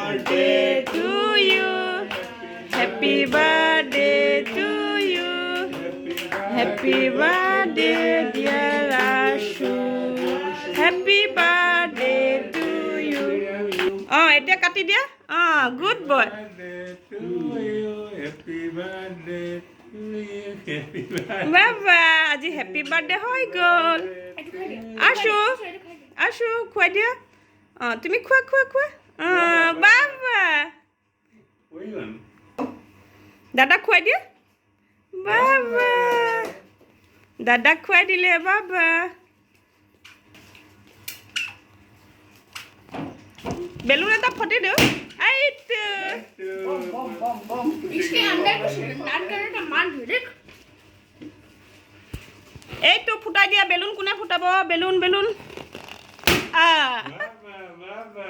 birthday to you. Happy birthday to you. Happy birthday, dear Ashu. Happy birthday to you. Oh, এতিয়া কাটি দিয়া। Oh, good boy. Happy birthday to you. Happy birthday. বাবা আজি happy birthday হৈ গ'ল। আশু আশু খুৱাই দিয়া। অঁ তুমি খোৱা খোৱা খোৱা। অঁ বাবা Wait on. দাদাক খুৱাই দিয়া। বাবা দাদাক খুৱাই দিলে বাবা। বেলুন এটা ফটি দিওঁ। এইটো इसके अंदर कुछ नाट करने का मान देख এইটো ফুটাই দিয়া। বেলুন কোনে ফুটাব? Balloon balloon. Baba, Baba.